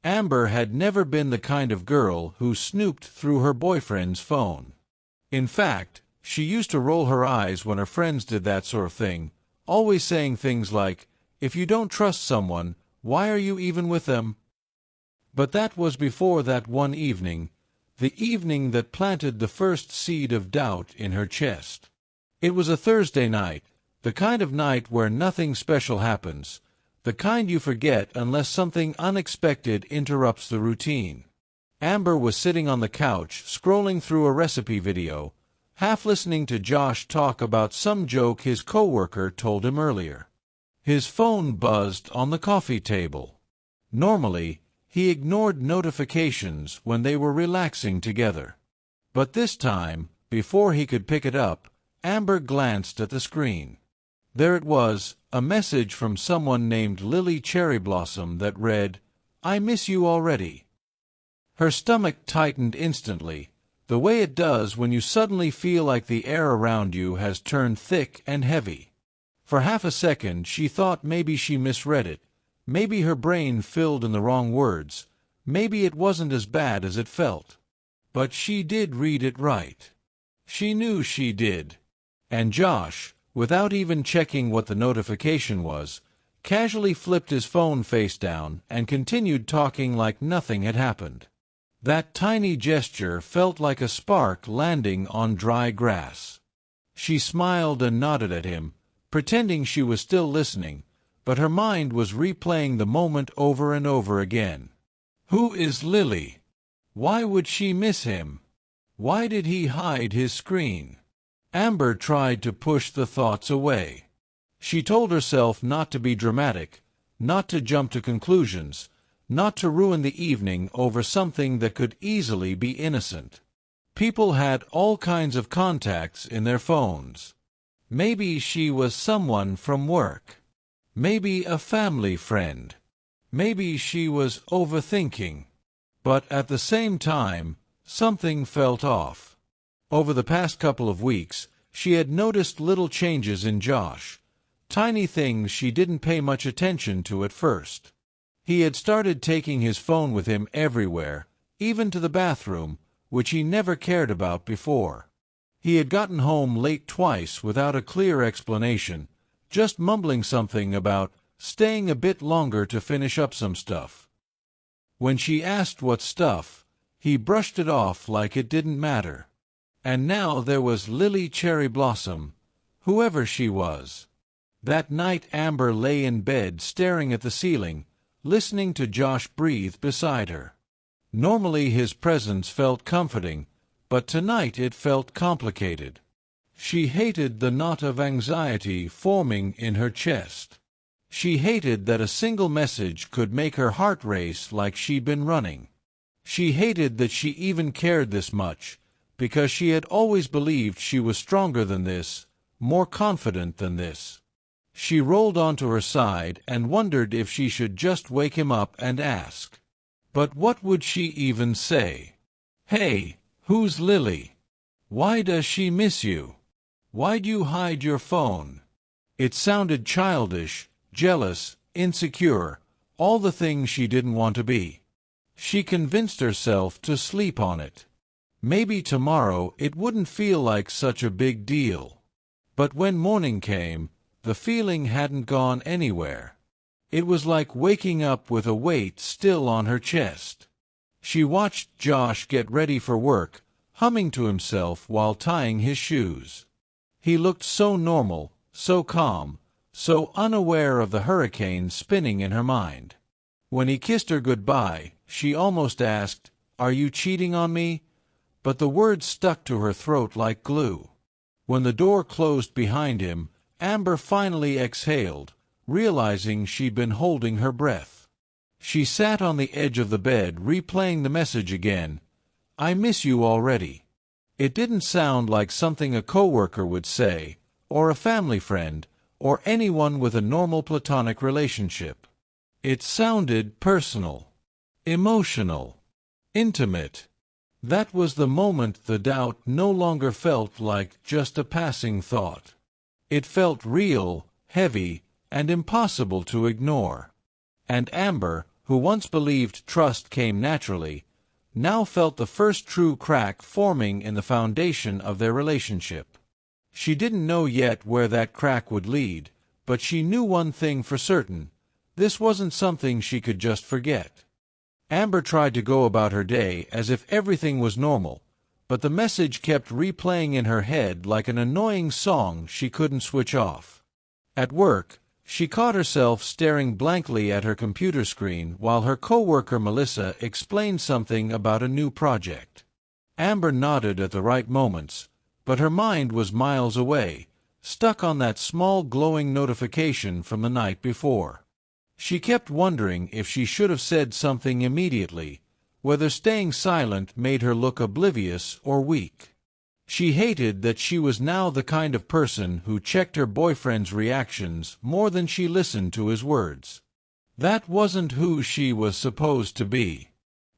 Amber had never been the kind of girl who snooped through her boyfriend's phone. In fact, she used to roll her eyes when her friends did that sort of thing, always saying things like, "If you don't trust someone, why are you even with them?" But that was before that one evening, the evening that planted the first seed of doubt in her chest. It was a Thursday night, the kind of night where nothing special happens, the kind you forget unless something unexpected interrupts the routine. Amber was sitting on the couch, scrolling through a recipe video, half listening to Josh talk about some joke his coworker told him earlier. His phone buzzed on the coffee table. Normally, he ignored notifications when they were relaxing together. But this time, before he could pick it up, Amber glanced at the screen. There it was, a message from someone named Lily Cherryblossom that read, "I miss you already." Her stomach tightened instantly, the way it does when you suddenly feel like the air around you has turned thick and heavy. For half a second she thought maybe she misread it, maybe her brain filled in the wrong words, maybe it wasn't as bad as it felt. But she did read it right. She knew she did. And Josh, without even checking what the notification was, casually flipped his phone face down and continued talking like nothing had happened. That tiny gesture felt like a spark landing on dry grass. She smiled and nodded at him, pretending she was still listening, but her mind was replaying the moment over and over again. Who is Lily? Why would she miss him? Why did he hide his screen? Amber tried to push the thoughts away. She told herself not to be dramatic, not to jump to conclusions, not to ruin the evening over something that could easily be innocent. People had all kinds of contacts in their phones. Maybe she was someone from work. Maybe a family friend. Maybe she was overthinking. But at the same time, something felt off. Over the past couple of weeks, she had noticed little changes in Josh, tiny things she didn't pay much attention to at first. He had started taking his phone with him everywhere, even to the bathroom, which he never cared about before. He had gotten home late twice without a clear explanation, just mumbling something about staying a bit longer to finish up some stuff. When she asked what stuff, he brushed it off like it didn't matter. And now there was Lily Cherryblossom, whoever she was. That night Amber lay in bed staring at the ceiling, listening to Josh breathe beside her. Normally his presence felt comforting, but tonight it felt complicated. She hated the knot of anxiety forming in her chest. She hated that a single message could make her heart race like she'd been running. She hated that she even cared this much, because she had always believed she was stronger than this, more confident than this. She rolled onto her side and wondered if she should just wake him up and ask. But what would she even say? "Hey, who's Lily? Why does she miss you? Why'd you hide your phone?" It sounded childish, jealous, insecure, all the things she didn't want to be. She convinced herself to sleep on it. Maybe tomorrow it wouldn't feel like such a big deal. But when morning came, the feeling hadn't gone anywhere. It was like waking up with a weight still on her chest. She watched Josh get ready for work, humming to himself while tying his shoes. He looked so normal, so calm, so unaware of the hurricane spinning in her mind. When he kissed her goodbye, she almost asked, "Are you cheating on me?" But the words stuck to her throat like glue. When the door closed behind him, Amber finally exhaled, realizing she'd been holding her breath. She sat on the edge of the bed replaying the message again, "I miss you already." It didn't sound like something a coworker would say, or a family friend, or anyone with a normal platonic relationship. It sounded personal, emotional, intimate. That was the moment the doubt no longer felt like just a passing thought. It felt real, heavy, and impossible to ignore. And Amber, who once believed trust came naturally, now felt the first true crack forming in the foundation of their relationship. She didn't know yet where that crack would lead, but she knew one thing for certain: this wasn't something she could just forget. Amber tried to go about her day as if everything was normal, but the message kept replaying in her head like an annoying song she couldn't switch off. At work, she caught herself staring blankly at her computer screen while her coworker Melissa explained something about a new project. Amber nodded at the right moments, but her mind was miles away, stuck on that small glowing notification from the night before. She kept wondering if she should have said something immediately, whether staying silent made her look oblivious or weak. She hated that she was now the kind of person who checked her boyfriend's reactions more than she listened to his words. That wasn't who she was supposed to be.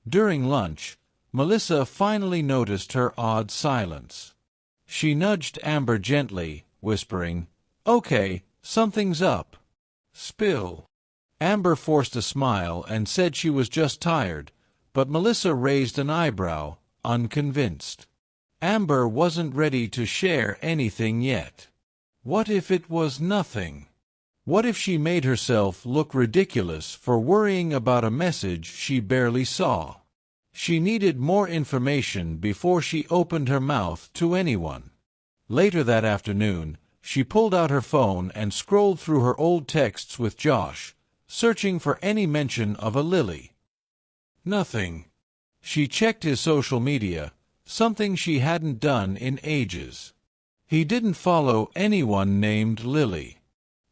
During lunch, Melissa finally noticed her odd silence. She nudged Amber gently, whispering, "Okay, something's up. Spill." Amber forced a smile and said she was just tired, but Melissa raised an eyebrow, unconvinced. Amber wasn't ready to share anything yet. What if it was nothing? What if she made herself look ridiculous for worrying about a message she barely saw? She needed more information before she opened her mouth to anyone. Later that afternoon, she pulled out her phone and scrolled through her old texts with Josh, searching for any mention of a Lily. Nothing. She checked his social media, something she hadn't done in ages. He didn't follow anyone named Lily.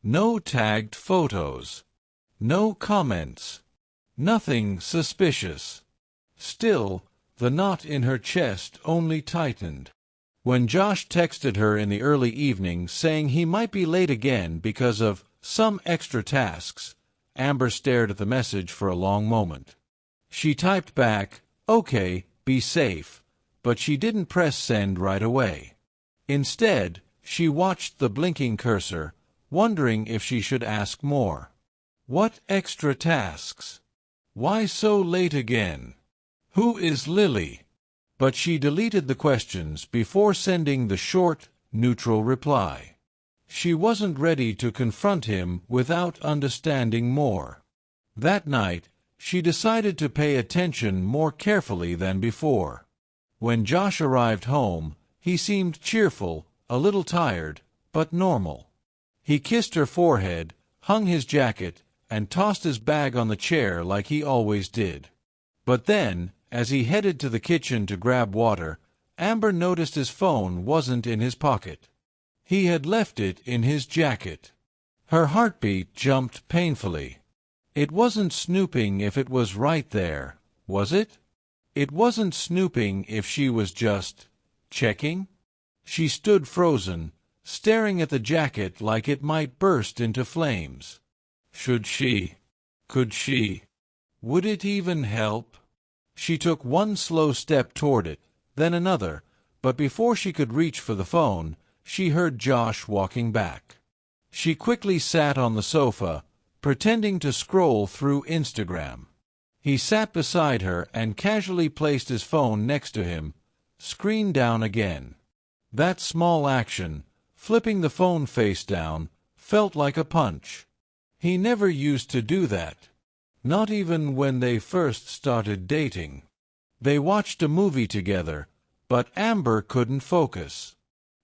No tagged photos. No comments. Nothing suspicious. Still, the knot in her chest only tightened. When Josh texted her in the early evening saying he might be late again because of some extra tasks, Amber stared at the message for a long moment. She typed back, "Okay, be safe," but she didn't press send right away. Instead, she watched the blinking cursor, wondering if she should ask more. What extra tasks? Why so late again? Who is Lily? But she deleted the questions before sending the short, neutral reply. She wasn't ready to confront him without understanding more. That night, she decided to pay attention more carefully than before. When Josh arrived home, he seemed cheerful, a little tired, but normal. He kissed her forehead, hung his jacket, and tossed his bag on the chair like he always did. But then, as he headed to the kitchen to grab water, Amber noticed his phone wasn't in his pocket. He had left it in his jacket. Her heartbeat jumped painfully. It wasn't snooping if it was right there, was it? It wasn't snooping if she was just checking? She stood frozen, staring at the jacket like it might burst into flames. Should she? Could she? Would it even help? She took one slow step toward it, then another, but before she could reach for the phone, she heard Josh walking back. She quickly sat on the sofa, pretending to scroll through Instagram. He sat beside her and casually placed his phone next to him, screen down again. That small action, flipping the phone face down, felt like a punch. He never used to do that. Not even when they first started dating. They watched a movie together, but Amber couldn't focus.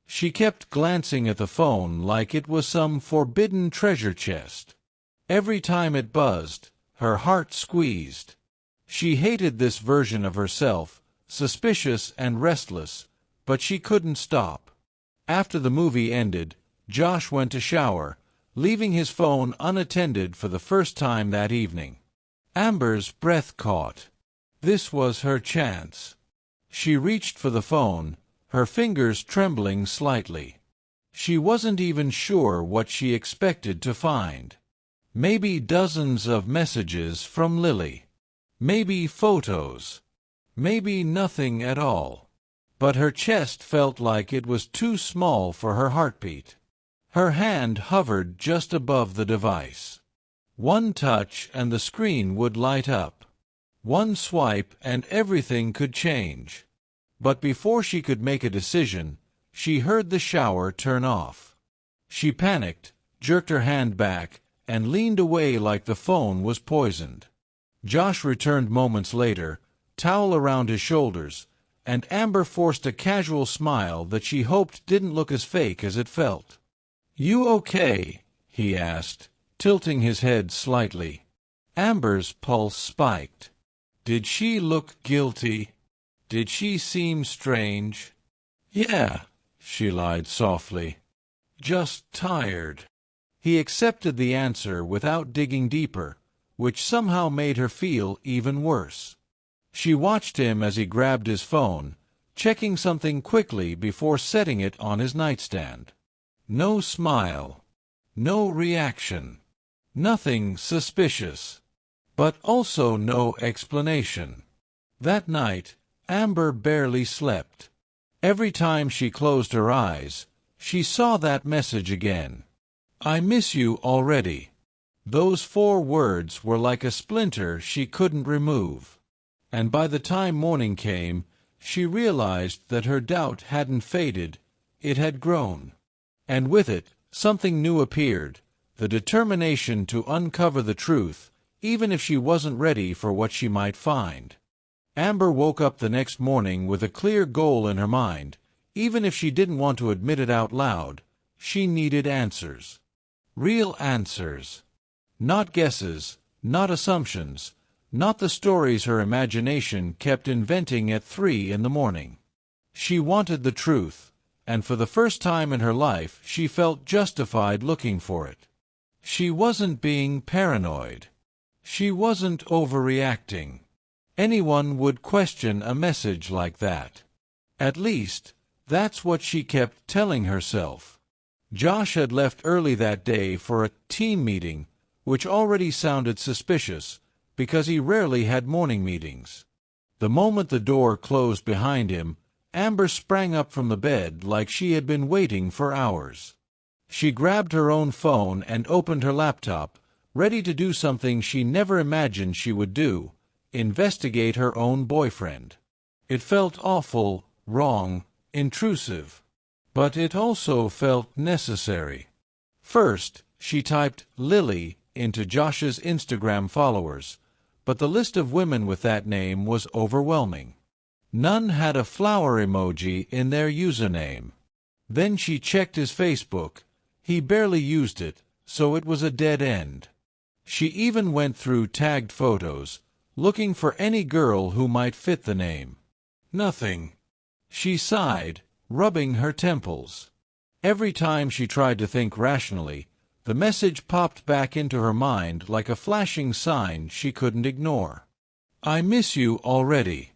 She kept glancing at the phone like it was some forbidden treasure chest. Every time it buzzed, her heart squeezed. She hated this version of herself, suspicious and restless, but she couldn't stop. After the movie ended, Josh went to shower, leaving his phone unattended for the first time that evening. Amber's breath caught. This was her chance. She reached for the phone, her fingers trembling slightly. She wasn't even sure what she expected to find. Maybe dozens of messages from Lily. Maybe photos. Maybe nothing at all. But her chest felt like it was too small for her heartbeat. Her hand hovered just above the device. One touch and the screen would light up. One swipe and everything could change. But before she could make a decision, she heard the shower turn off. She panicked, jerked her hand back, and leaned away like the phone was poisoned. Josh returned moments later, towel around his shoulders, and Amber forced a casual smile that she hoped didn't look as fake as it felt. "You okay?" he asked, tilting his head slightly. Amber's pulse spiked. Did she look guilty? Did she seem strange? "Yeah," she lied softly. "Just tired." He accepted the answer without digging deeper, which somehow made her feel even worse. She watched him as he grabbed his phone, checking something quickly before setting it on his nightstand. No smile. No reaction. Nothing suspicious. But also no explanation. That night, Amber barely slept. Every time she closed her eyes, she saw that message again. "I miss you already." Those 4 words were like a splinter she couldn't remove. And by the time morning came, she realized that her doubt hadn't faded, it had grown. And with it, something new appeared, the determination to uncover the truth, even if she wasn't ready for what she might find. Amber woke up the next morning with a clear goal in her mind. Even if she didn't want to admit it out loud, she needed answers. Real answers. Not guesses, not assumptions, not the stories her imagination kept inventing at 3 in the morning. She wanted the truth, and for the first time in her life she felt justified looking for it. She wasn't being paranoid. She wasn't overreacting. Anyone would question a message like that. At least, that's what she kept telling herself. Josh had left early that day for a team meeting, which already sounded suspicious, because he rarely had morning meetings. The moment the door closed behind him, Amber sprang up from the bed like she had been waiting for hours. She grabbed her own phone and opened her laptop, ready to do something she never imagined she would do: investigate her own boyfriend. It felt awful, wrong, intrusive. But it also felt necessary. First, she typed "Lily" into Josh's Instagram followers, but the list of women with that name was overwhelming. None had a flower emoji in their username. Then she checked his Facebook. He barely used it, so it was a dead end. She even went through tagged photos, looking for any girl who might fit the name. Nothing. She sighed, rubbing her temples. Every time she tried to think rationally, the message popped back into her mind like a flashing sign she couldn't ignore. "I miss you already."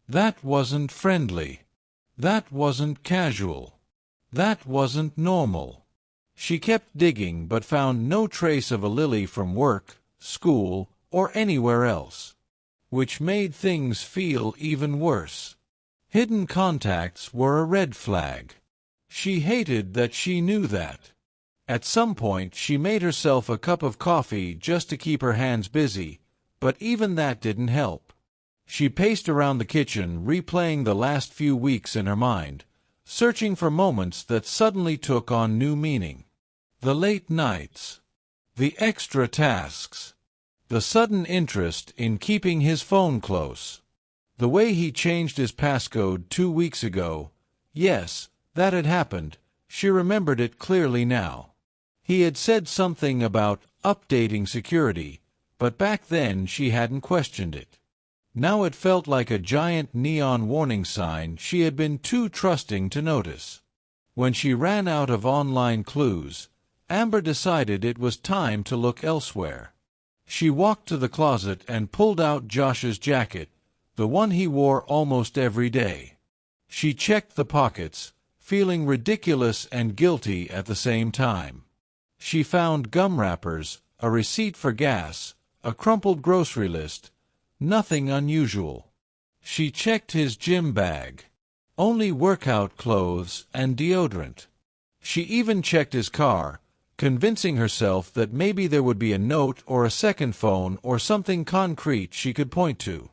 That wasn't friendly. That wasn't casual. That wasn't normal. She kept digging but found no trace of a Lily from work, school, or anywhere else. Which made things feel even worse. Hidden contacts were a red flag. She hated that she knew that. At some point she made herself a cup of coffee just to keep her hands busy, but even that didn't help. She paced around the kitchen, replaying the last few weeks in her mind, searching for moments that suddenly took on new meaning. The late nights. The extra tasks. The sudden interest in keeping his phone close. The way he changed his passcode 2 weeks ago. Yes, that had happened. She remembered it clearly now. He had said something about updating security, but back then she hadn't questioned it. Now it felt like a giant neon warning sign she had been too trusting to notice. When she ran out of online clues, Amber decided it was time to look elsewhere. She walked to the closet and pulled out Josh's jacket, the one he wore almost every day. She checked the pockets, feeling ridiculous and guilty at the same time. She found gum wrappers, a receipt for gas, a crumpled grocery list. Nothing unusual. She checked his gym bag. Only workout clothes and deodorant. She even checked his car, convincing herself that maybe there would be a note or a second phone or something concrete she could point to.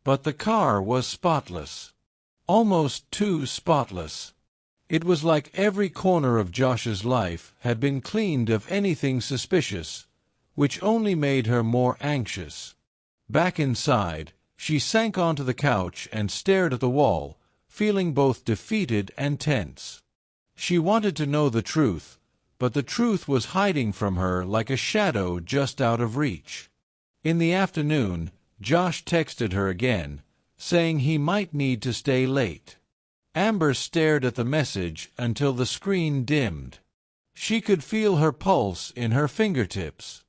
But the car was spotless. Almost too spotless. It was like every corner of Josh's life had been cleaned of anything suspicious, which only made her more anxious. Back inside, she sank onto the couch and stared at the wall, feeling both defeated and tense. She wanted to know the truth, but the truth was hiding from her like a shadow just out of reach. In the afternoon, Josh texted her again, saying he might need to stay late. Amber stared at the message until the screen dimmed. She could feel her pulse in her fingertips.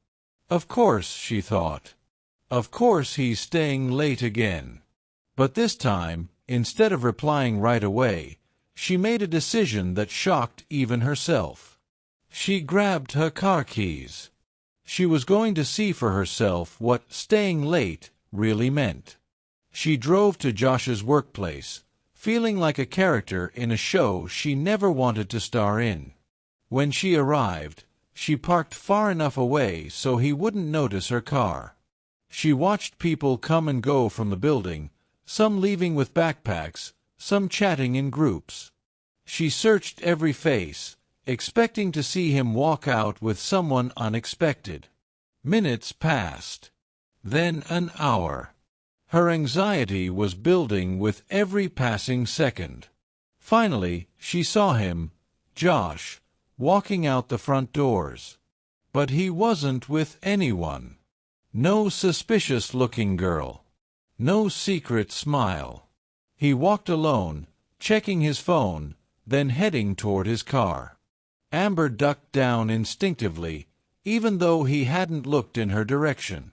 Of course, she thought. Of course he's staying late again. But this time, instead of replying right away, she made a decision that shocked even herself. She grabbed her car keys. She was going to see for herself what staying late really meant. She drove to Josh's workplace, feeling like a character in a show she never wanted to star in. When she arrived, she parked far enough away so he wouldn't notice her car. She watched people come and go from the building, some leaving with backpacks, some chatting in groups. She searched every face, expecting to see him walk out with someone unexpected. Minutes passed. Then an hour. Her anxiety was building with every passing second. Finally, she saw him, Josh, walking out the front doors. But he wasn't with anyone. No suspicious-looking girl. No secret smile. He walked alone, checking his phone, then heading toward his car. Amber ducked down instinctively, even though he hadn't looked in her direction.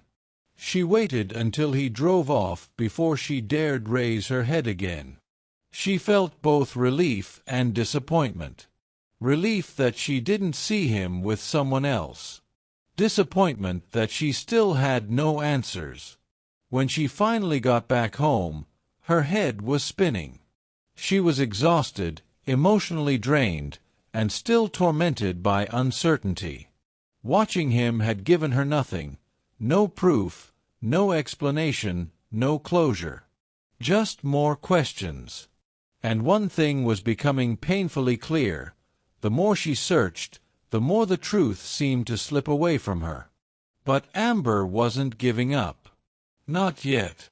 She waited until he drove off before she dared raise her head again. She felt both relief and disappointment. Relief that she didn't see him with someone else. Disappointment that she still had no answers. When she finally got back home, her head was spinning. She was exhausted, emotionally drained, and still tormented by uncertainty. Watching him had given her nothing, no proof, no explanation, no closure. Just more questions. And one thing was becoming painfully clear. The more she searched, the more the truth seemed to slip away from her. But Amber wasn't giving up. Not yet.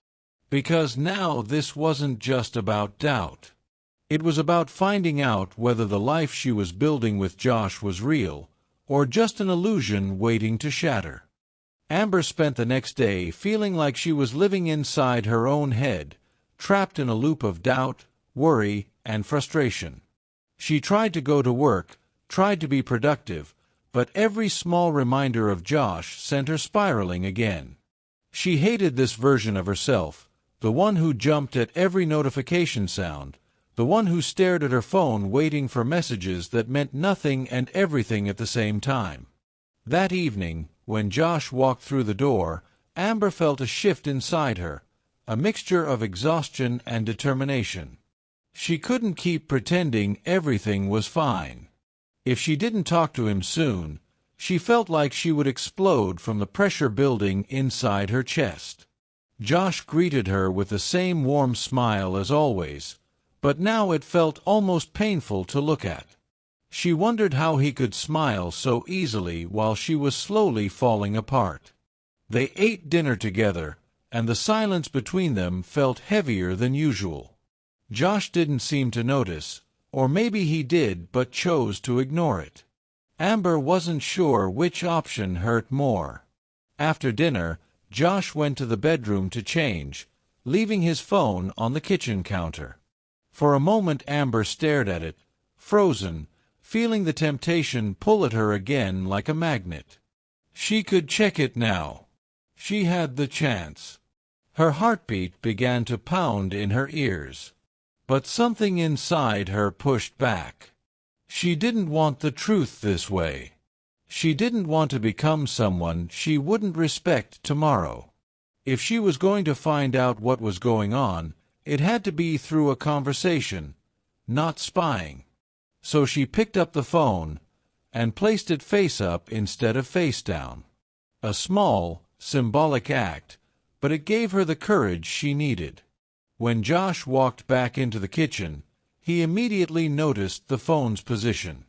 Because now this wasn't just about doubt. It was about finding out whether the life she was building with Josh was real, or just an illusion waiting to shatter. Amber spent the next day feeling like she was living inside her own head, trapped in a loop of doubt, worry, and frustration. She tried to go to work, tried to be productive, but every small reminder of Josh sent her spiraling again. She hated this version of herself, the one who jumped at every notification sound, the one who stared at her phone waiting for messages that meant nothing and everything at the same time. That evening, when Josh walked through the door, Amber felt a shift inside her, a mixture of exhaustion and determination. She couldn't keep pretending everything was fine. If she didn't talk to him soon, she felt like she would explode from the pressure building inside her chest. Josh greeted her with the same warm smile as always, but now it felt almost painful to look at. She wondered how he could smile so easily while she was slowly falling apart. They ate dinner together, and the silence between them felt heavier than usual. Josh didn't seem to notice, or maybe he did but chose to ignore it. Amber wasn't sure which option hurt more. After dinner, Josh went to the bedroom to change, leaving his phone on the kitchen counter. For a moment Amber stared at it, frozen, feeling the temptation pull at her again like a magnet. She could check it now. She had the chance. Her heartbeat began to pound in her ears. But something inside her pushed back. She didn't want the truth this way. She didn't want to become someone she wouldn't respect tomorrow. If she was going to find out what was going on, it had to be through a conversation, not spying. So she picked up the phone, and placed it face up instead of face down. A small, symbolic act, but it gave her the courage she needed. When Josh walked back into the kitchen, he immediately noticed the phone's position.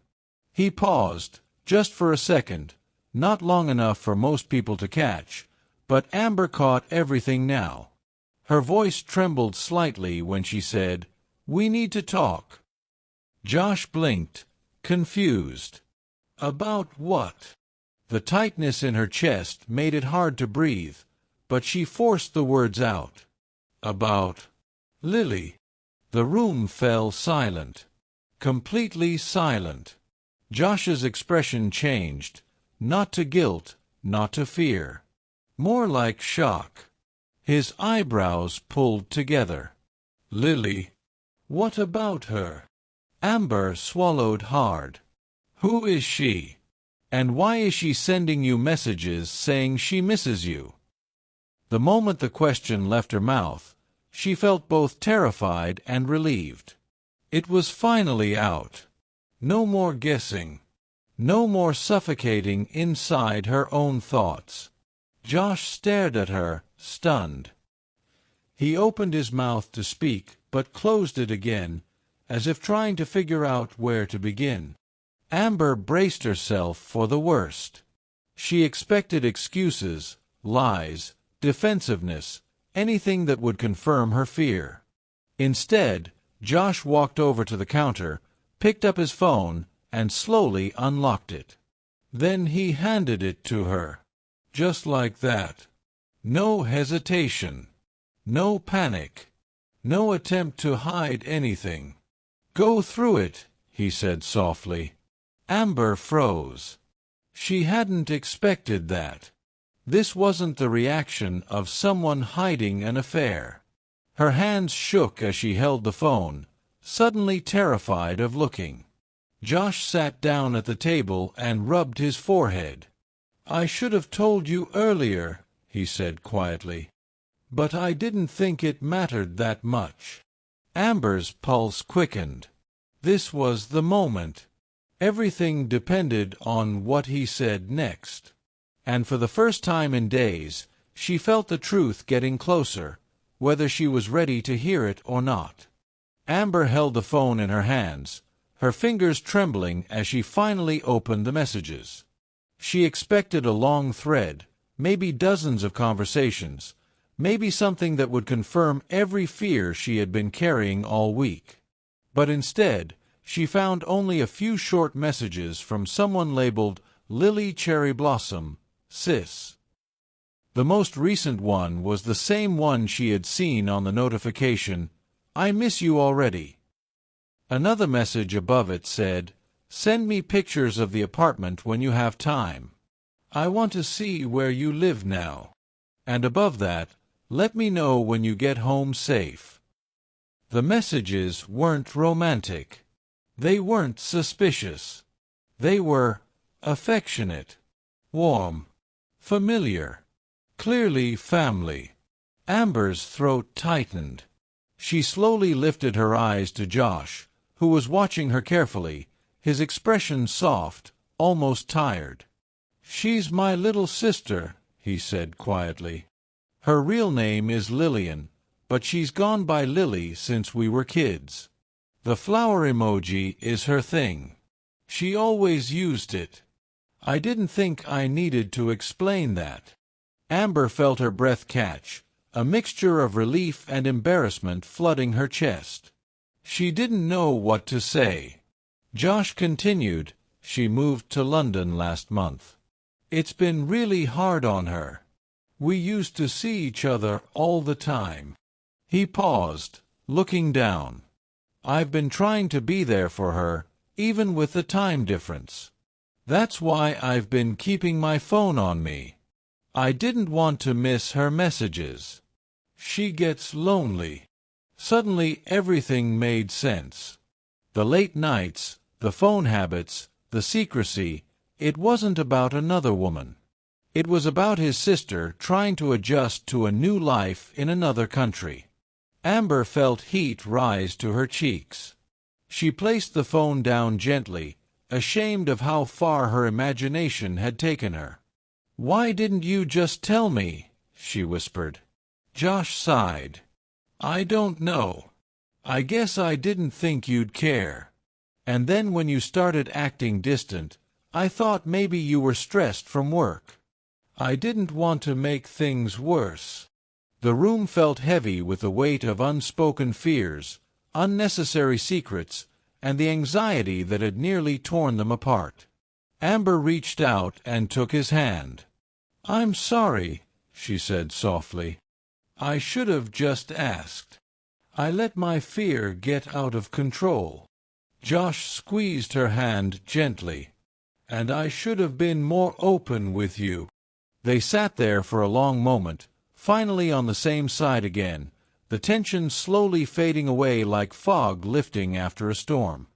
He paused, just for a second, not long enough for most people to catch, but Amber caught everything now. Her voice trembled slightly when she said, "We need to talk." Josh blinked, confused. About what? The tightness in her chest made it hard to breathe, but she forced the words out. About Lily. The room fell silent. Completely silent. Josh's expression changed, not to guilt, not to fear. More like shock. His eyebrows pulled together. Lily. What about her? Amber swallowed hard. Who is she? And why is she sending you messages saying she misses you? The moment the question left her mouth, she felt both terrified and relieved. It was finally out. No more guessing. No more suffocating inside her own thoughts. Josh stared at her, stunned. He opened his mouth to speak, but closed it again, as if trying to figure out where to begin. Amber braced herself for the worst. She expected excuses, lies, defensiveness, anything that would confirm her fear. Instead, Josh walked over to the counter, picked up his phone, and slowly unlocked it. Then he handed it to her. Just like that. No hesitation. No panic. No attempt to hide anything. "Go through it," he said softly. Amber froze. She hadn't expected that. This wasn't the reaction of someone hiding an affair. Her hands shook as she held the phone, suddenly terrified of looking. Josh sat down at the table and rubbed his forehead. "I should have told you earlier," he said quietly. "But I didn't think it mattered that much." Amber's pulse quickened. This was the moment. Everything depended on what he said next. And for the first time in days, she felt the truth getting closer, whether she was ready to hear it or not. Amber held the phone in her hands, her fingers trembling as she finally opened the messages. She expected a long thread, maybe dozens of conversations, maybe something that would confirm every fear she had been carrying all week. But instead, she found only a few short messages from someone labeled Lily Cherry Blossom, Sis. The most recent one was the same one she had seen on the notification, "I miss you already." Another message above it said, "Send me pictures of the apartment when you have time. I want to see where you live now." And above that, "Let me know when you get home safe." The messages weren't romantic. They weren't suspicious. They were affectionate, warm, familiar, clearly family. Amber's throat tightened. She slowly lifted her eyes to Josh, who was watching her carefully, his expression soft, almost tired. "She's my little sister," he said quietly. "Her real name is Lillian, but she's gone by Lily since we were kids. The flower emoji is her thing. She always used it. I didn't think I needed to explain that." Amber felt her breath catch, a mixture of relief and embarrassment flooding her chest. She didn't know what to say. Josh continued, "She moved to London last month. It's been really hard on her. We used to see each other all the time." He paused, looking down. "I've been trying to be there for her, even with the time difference. That's why I've been keeping my phone on me. I didn't want to miss her messages. She gets lonely." Suddenly everything made sense. The late nights, the phone habits, the secrecy, it wasn't about another woman. It was about his sister trying to adjust to a new life in another country. Amber felt heat rise to her cheeks. She placed the phone down gently, ashamed of how far her imagination had taken her. "Why didn't you just tell me?" she whispered. Josh sighed. "I don't know. I guess I didn't think you'd care. And then when you started acting distant, I thought maybe you were stressed from work. I didn't want to make things worse." The room felt heavy with the weight of unspoken fears, unnecessary secrets, and the anxiety that had nearly torn them apart. Amber reached out and took his hand. "I'm sorry," she said softly. "I should have just asked. I let my fear get out of control." Josh squeezed her hand gently. "And I should have been more open with you." They sat there for a long moment, finally on the same side again, the tension slowly fading away like fog lifting after a storm.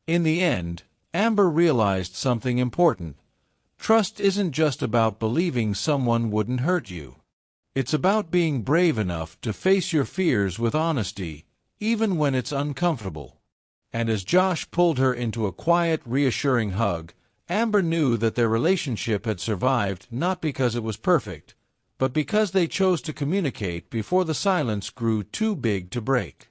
In the end, Amber realized something important. Trust isn't just about believing someone wouldn't hurt you. It's about being brave enough to face your fears with honesty, even when it's uncomfortable. And as Josh pulled her into a quiet, reassuring hug, Amber knew that their relationship had survived not because it was perfect, but because they chose to communicate before the silence grew too big to break.